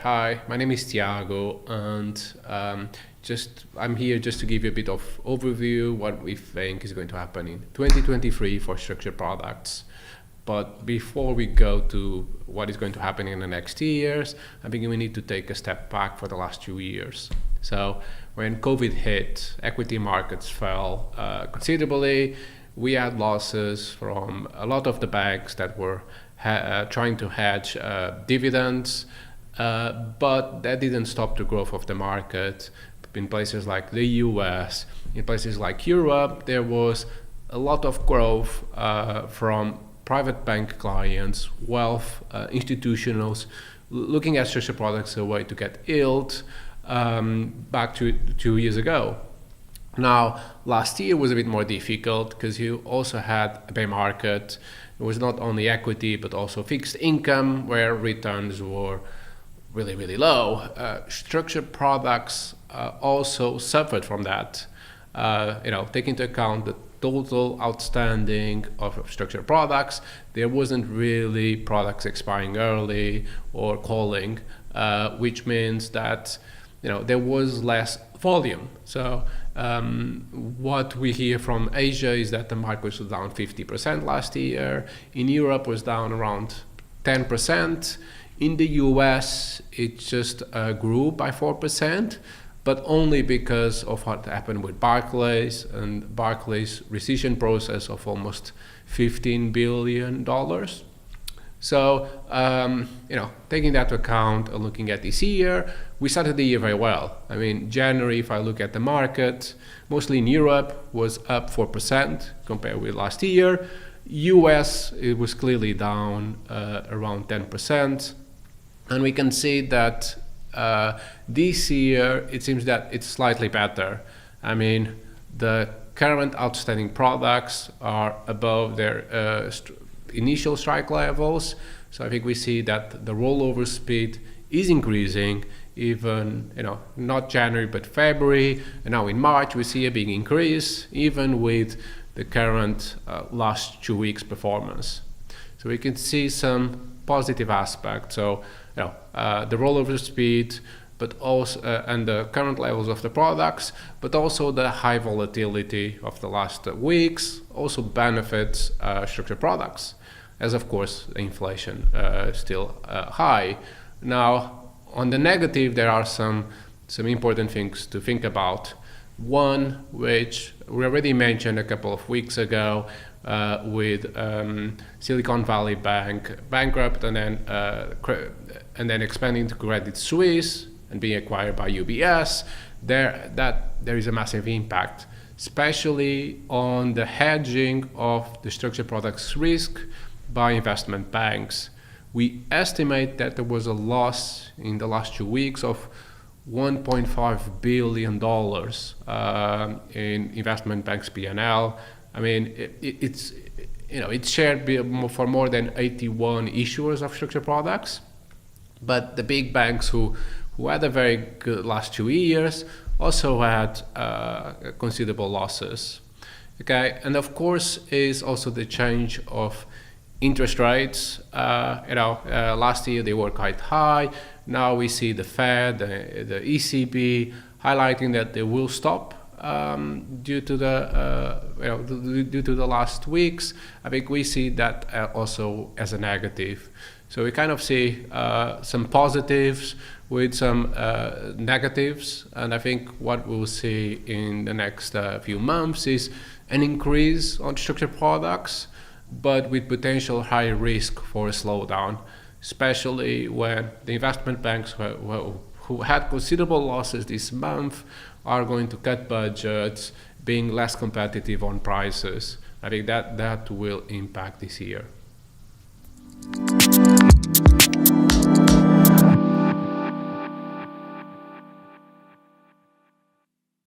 Hi, my name is Tiago, and I'm here just to give you a bit of overview what we think is going to happen in 2023 for structured products. But before we go to what is going to happen in the next years, I think we need to take a step back for the last 2 years. So when COVID hit, equity markets fell considerably. We had losses from a lot of the banks that were trying to hedge dividends, but that didn't stop the growth of the market. In places like the US, in places like Europe, there was a lot of growth from private bank clients, wealth, institutionals, looking at structured products as a way to get yield back to 2 years ago. Now, last year was a bit more difficult because you also had a bear market. It was not only equity, but also fixed income, where returns were really, really low. Structured products also suffered from that. Take into account the total outstanding of structured products. There wasn't really products expiring early or calling, which means that there was less volume. So what we hear from Asia is that the market was down 50% last year. In Europe was down around 10%. In the US, it just grew by 4%, but only because of what happened with Barclays and Barclays' rescission process of almost $15 billion. So, taking that into account and looking at this year, we started the year very well. I mean, January, if I look at the market, mostly in Europe, was up 4% compared with last year. US, it was clearly down around 10%. And we can see that this year, it seems that it's slightly better. I mean, the current outstanding products are above their initial strike levels. So I think we see that the rollover speed is increasing, even, not January, but February. And now in March, we see a big increase, even with the current last 2 weeks performance. So we can see some positive aspects. So, the rollover speed, but also and the current levels of the products, but also the high volatility of the last weeks also benefits structured products, as of course inflation is still high. Now, on the negative, there are some important things to think about. One, which we already mentioned a couple of weeks ago, with Silicon Valley Bank bankrupt and then expanding to Credit Suisse and being acquired by UBS. There is a massive impact, especially on the hedging of the structured products risk by investment banks. We estimate that there was a loss in the last 2 weeks of $1.5 billion in investment banks P&L. I mean, it's shared for more than 81 issuers of structured products. But the big banks who had a very good last 2 years also had considerable losses. Okay, and of course is also the change of interest rates. Last year they were quite high. Now we see the Fed, the ECB highlighting that they will stop due to the last weeks. I think we see that also as a negative. So we kind of see some positives with some negatives, and I think what we'll see in the next few months is an increase on structured products, but with potential high risk for a slowdown, especially when the investment banks who had considerable losses this month are going to cut budgets, being less competitive on prices. I think that will impact this year.